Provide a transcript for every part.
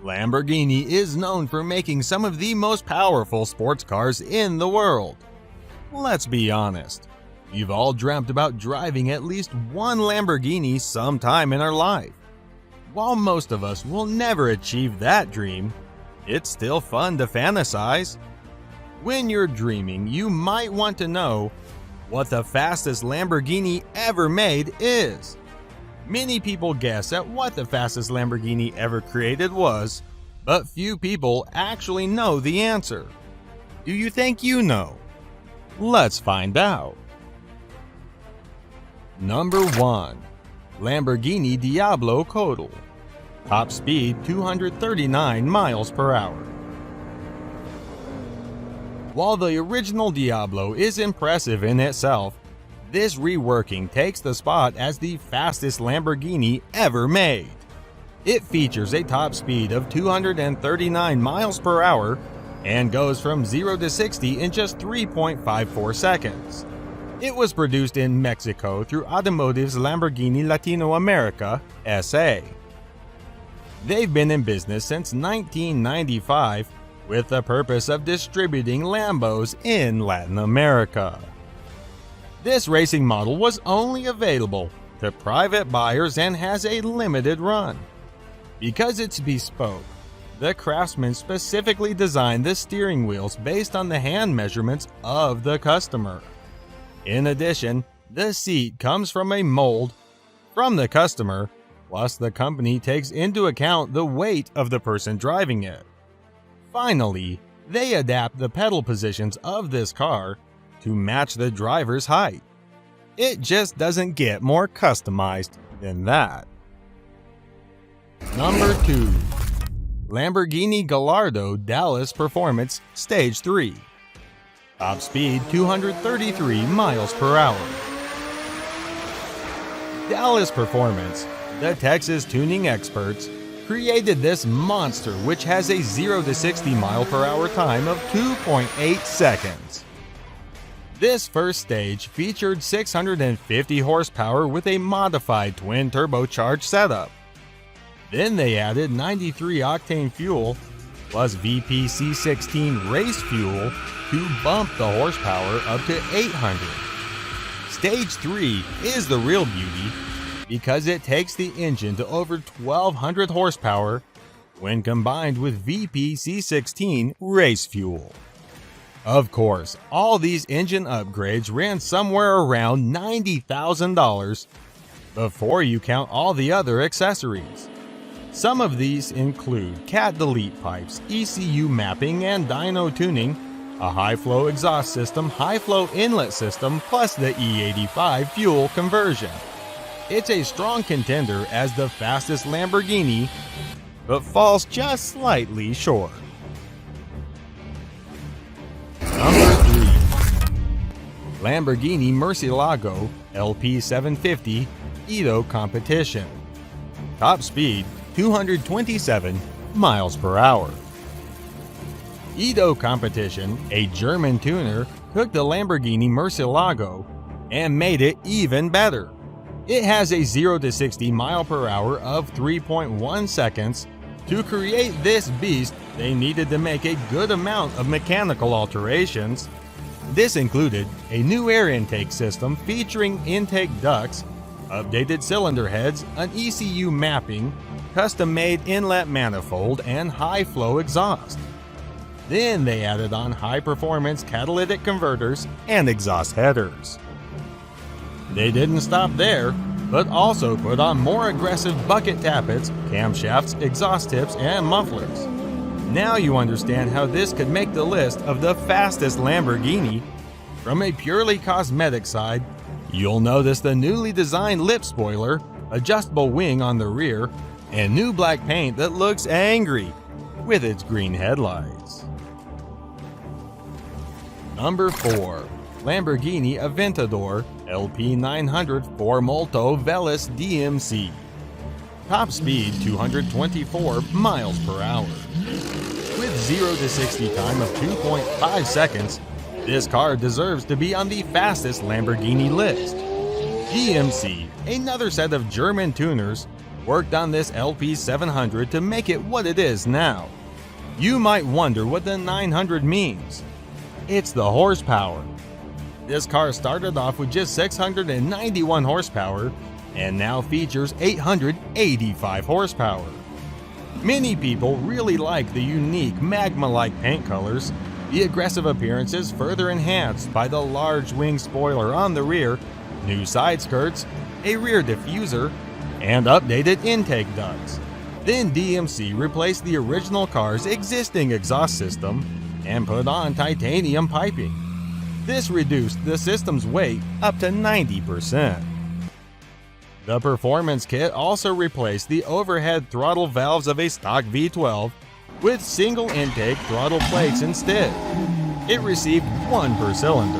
Lamborghini is known for making some of the most powerful sports cars in the world. Let's be honest, we've all dreamt about driving at least one Lamborghini sometime in our life. While most of us will never achieve that dream, it's still fun to fantasize. When you're dreaming, you might want to know what the fastest Lamborghini ever made is. Many people guess at what the fastest Lamborghini ever created was, but few people actually know the answer. Do you think you know? Let's find out. Number 1. Lamborghini Diablo Codal. Top speed 239 miles per hour. While the original Diablo is impressive in itself, this reworking takes the spot as the fastest Lamborghini ever made. It features a top speed of 239 miles per hour and goes from 0 to 60 in just 3.54 seconds. It was produced in Mexico through Automotive's Lamborghini Latino America, SA. They've been in business since 1995 with the purpose of distributing Lambos in Latin America. This racing model was only available to private buyers and has a limited run. Because it's bespoke, the craftsman specifically designed the steering wheels based on the hand measurements of the customer. In addition, the seat comes from a mold from the customer, plus the company takes into account the weight of the person driving it. Finally, they adapt the pedal positions of this car to match the driver's height. It just doesn't get more customized than that. Number 2. Lamborghini Gallardo Dallas Performance Stage 3. Top speed 233 miles per hour. Dallas Performance, the Texas tuning experts, created this monster which has a 0 to 60 mile per hour time of 2.8 seconds. This first stage featured 650 horsepower with a modified twin turbocharged setup. Then they added 93 octane fuel plus VPC16 race fuel to bump the horsepower up to 800. Stage 3 is the real beauty because it takes the engine to over 1200 horsepower when combined with VPC16 race fuel. Of course, all these engine upgrades ran somewhere around $90,000 before you count all the other accessories. Some of these include cat delete pipes, ECU mapping and dyno tuning, a high-flow exhaust system, high-flow inlet system, plus the E85 fuel conversion. It's a strong contender as the fastest Lamborghini, but falls just slightly short. Number 3. Lamborghini Murcielago LP750 Edo Competition. Top speed 227 miles per hour. Edo Competition, a German tuner, took the Lamborghini Murcielago and made it even better. It has a 0 to 60 mile per hour of 3.1 seconds. To create this beast, they needed to make a good amount of mechanical alterations. This included a new air intake system featuring intake ducts, updated cylinder heads, an ECU mapping, custom-made inlet manifold, and high-flow exhaust. Then they added on high-performance catalytic converters and exhaust headers. They didn't stop there, but also put on more aggressive bucket tappets, camshafts, exhaust tips, and mufflers. Now you understand how this could make the list of the fastest Lamborghini. From a purely cosmetic side, you'll notice the newly designed lip spoiler, adjustable wing on the rear, and new black paint that looks angry with its green headlights. Number 4. Lamborghini Aventador LP900 4Molto Veloce DMC. Top speed 224 miles per hour. With 0 to 60 time of 2.5 seconds, this car deserves to be on the fastest Lamborghini list. DMC, another set of German tuners, worked on this LP700 to make it what it is now. You might wonder what the 900 means. It's the horsepower. This car started off with just 691 horsepower and now features 885 horsepower. Many people really like the unique magma-like paint colors. The aggressive appearance is further enhanced by the large wing spoiler on the rear, new side skirts, a rear diffuser, and updated intake ducts. Then DMC replaced the original car's existing exhaust system and put on titanium piping. This reduced the system's weight up to 90%. The performance kit also replaced the overhead throttle valves of a stock V12 with single intake throttle plates instead. It received 1 per cylinder.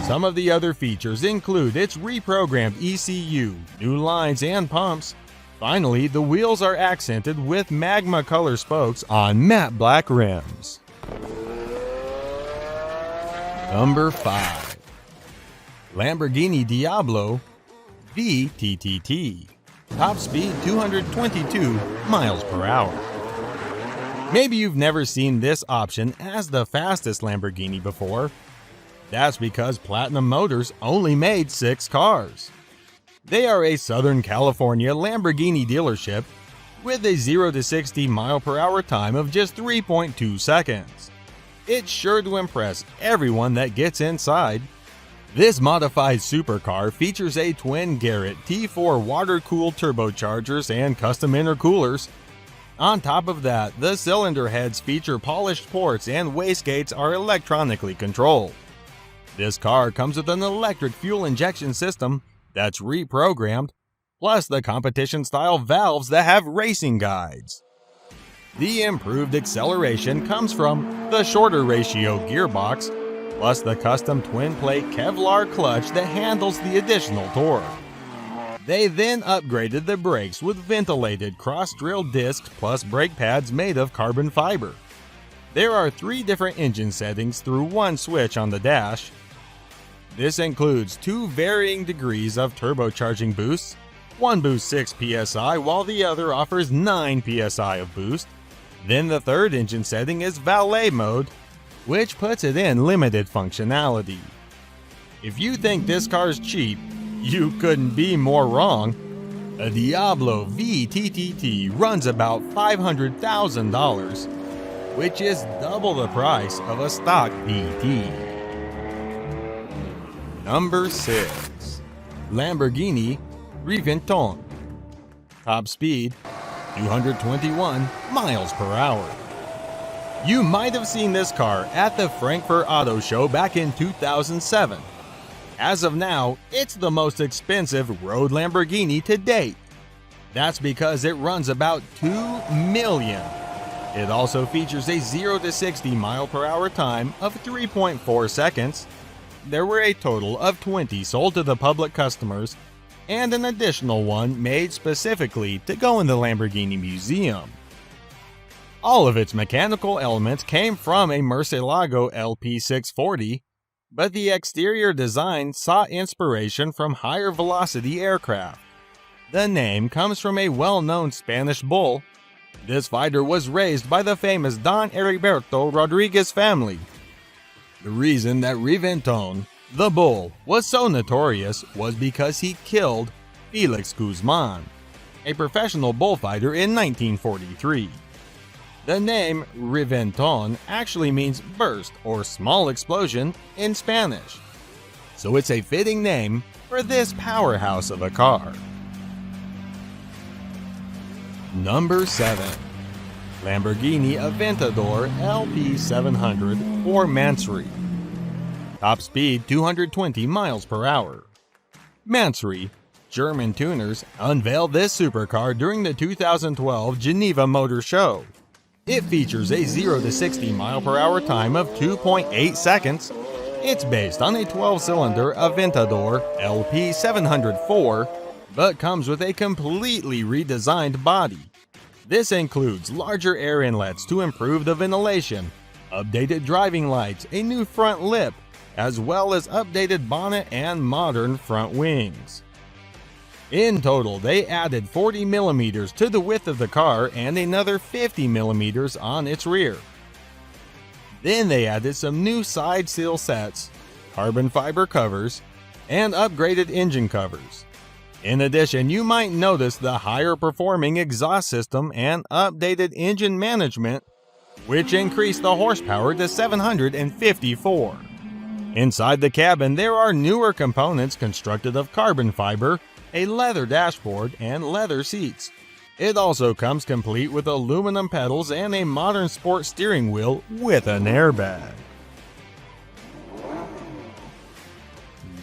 Some of the other features include its reprogrammed ECU, new lines and pumps. Finally, the wheels are accented with magma color spokes on matte black rims. Number 5. Lamborghini Diablo VTTT. Top speed 222 miles per hour. Maybe you've never seen this option as the fastest Lamborghini before. That's because Platinum Motors only made 6 cars. They are a Southern California Lamborghini dealership with a 0 to 60 mile per hour time of just 3.2 seconds. It's sure to impress everyone that gets inside. This modified supercar features a twin Garrett T4 water-cooled turbochargers and custom intercoolers. On top of that, the cylinder heads feature polished ports and wastegates are electronically controlled. This car comes with an electric fuel injection system that's reprogrammed, plus the competition-style valves that have racing guides. The improved acceleration comes from the shorter ratio gearbox, plus the custom twin-plate Kevlar clutch that handles the additional torque. They then upgraded the brakes with ventilated cross-drilled discs plus brake pads made of carbon fiber. There are 3 different engine settings through 1 switch on the dash. This includes 2 varying degrees of turbocharging boosts. One boosts 6 psi while the other offers 9 psi of boost. Then the third engine setting is valet mode, which puts it in limited functionality. If you think this car's cheap, you couldn't be more wrong. A Diablo VTTT runs about $500,000, which is double the price of a stock VT. Number 6. Lamborghini Reventon. Top speed 221 miles per hour. You might have seen this car at the Frankfurt Auto Show back in 2007. As of now, it's the most expensive road Lamborghini to date. That's because it runs about $2 million. It also features a 0 to 60 mile per hour time of 3.4 seconds. There were a total of 20 sold to the public customers, and an additional one made specifically to go in the Lamborghini Museum. All of its mechanical elements came from a Murcielago LP640, but the exterior design sought inspiration from higher velocity aircraft. The name comes from a well-known Spanish bull. This fighter was raised by the famous Don Heriberto Rodriguez family. The reason that Reventon, the bull, was so notorious was because he killed Felix Guzman, a professional bullfighter in 1943. The name Reventon actually means burst or small explosion in Spanish, so it's a fitting name for this powerhouse of a car. Number 7. Lamborghini Aventador LP700 or Mansory. Top speed 220 miles per hour. Mansory, German tuners, unveiled this supercar during the 2012 Geneva Motor Show. It features a 0 to 60 mile per hour time of 2.8 seconds. It's based on a 12-cylinder Aventador LP704, but comes with a completely redesigned body. This includes larger air inlets to improve the ventilation, updated driving lights, a new front lip, as well as updated bonnet and modern front wings. In total, they added 40 millimeters to the width of the car and another 50 millimeters on its rear. Then they added some new side sill sets, carbon fiber covers, and upgraded engine covers. In addition, you might notice the higher performing exhaust system and updated engine management, which increased the horsepower to 754. Inside the cabin, there are newer components constructed of carbon fiber, a leather dashboard, and leather seats. It also comes complete with aluminum pedals and a modern sport steering wheel with an airbag.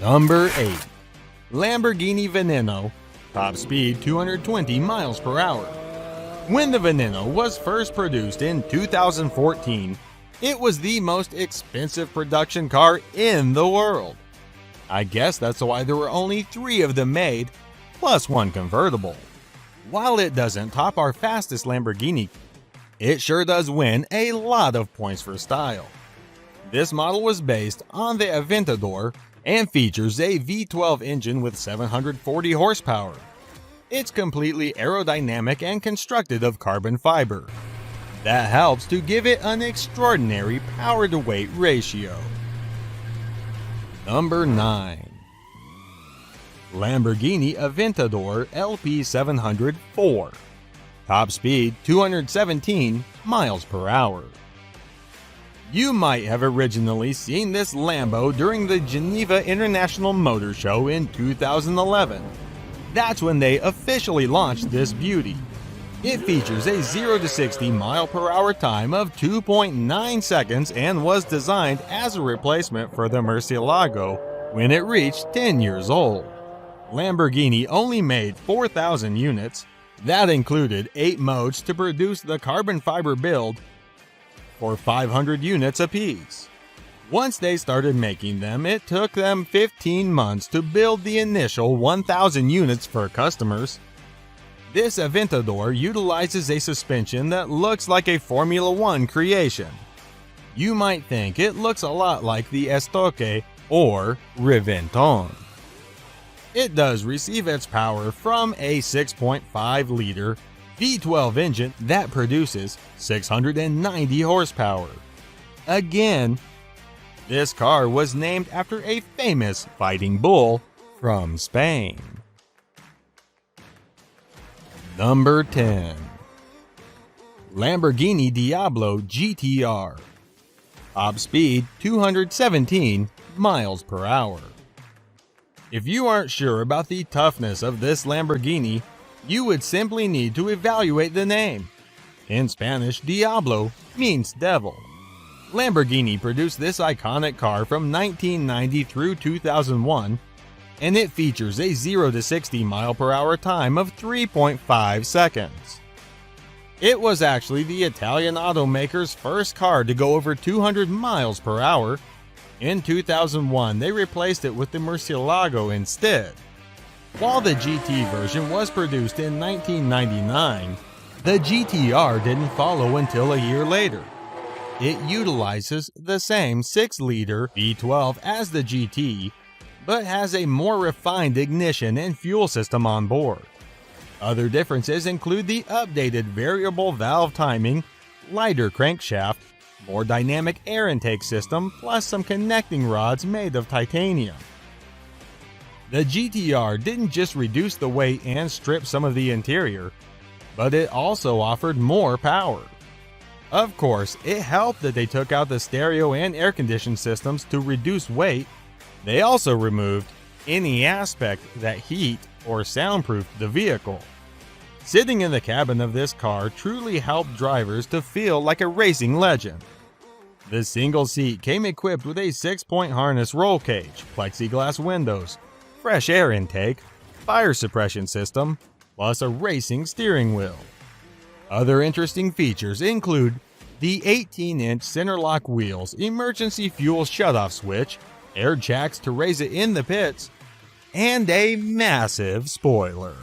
Number 8. Lamborghini Veneno, top speed 220 miles per hour. When the Veneno was first produced in 2014, it was the most expensive production car in the world. I guess that's why there were only 3 of them made, plus one convertible. While it doesn't top our fastest Lamborghini, it sure does win a lot of points for style. This model was based on the Aventador and features a V12 engine with 740 horsepower. It's completely aerodynamic and constructed of carbon fiber. That helps to give it an extraordinary power-to-weight ratio. Number 9. Lamborghini Aventador LP700 4. Top speed 217 miles per hour. You might have originally seen this Lambo during the Geneva International Motor Show in 2011. That's when they officially launched this beauty. It features a 0 to 60 mile per hour time of 2.9 seconds and was designed as a replacement for the Murcielago when it reached 10 years old. Lamborghini only made 4,000 units. That included 8 modes to produce the carbon fiber build for 500 units apiece. Once they started making them, it took them 15 months to build the initial 1,000 units for customers. This Aventador utilizes a suspension that looks like a Formula One creation. You might think it looks a lot like the Estoque or Reventon. It does receive its power from a 6.5-liter V12 engine that produces 690 horsepower. Again, this car was named after a famous fighting bull from Spain. Number 10. Lamborghini Diablo GTR. Top speed 217 miles per hour. If you aren't sure about the toughness of this Lamborghini, you would simply need to evaluate the name. In Spanish, Diablo means devil. Lamborghini produced this iconic car from 1990 through 2001, and it features a 0 to 60 mile per hour time of 3.5 seconds. It was actually the Italian automaker's first car to go over 200 miles per hour. In 2001, they replaced it with the Murcielago instead. While the GT version was produced in 1999, the GTR didn't follow until a year later. It utilizes the same 6-liter V12 as the GT, but has a more refined ignition and fuel system on board. Other differences include the updated variable valve timing, lighter crankshaft, more dynamic air intake system, plus some connecting rods made of titanium. The GTR didn't just reduce the weight and strip some of the interior, but it also offered more power. Of course, it helped that they took out the stereo and air conditioning systems to reduce weight. They also removed any aspect that heat or soundproofed the vehicle. Sitting in the cabin of this car truly helped drivers to feel like a racing legend. The single seat came equipped with a 6-point harness roll cage, plexiglass windows, fresh air intake, fire suppression system, plus a racing steering wheel. Other interesting features include the 18-inch center lock wheels, emergency fuel shutoff switch, air jacks to raise it in the pits, and a massive spoiler.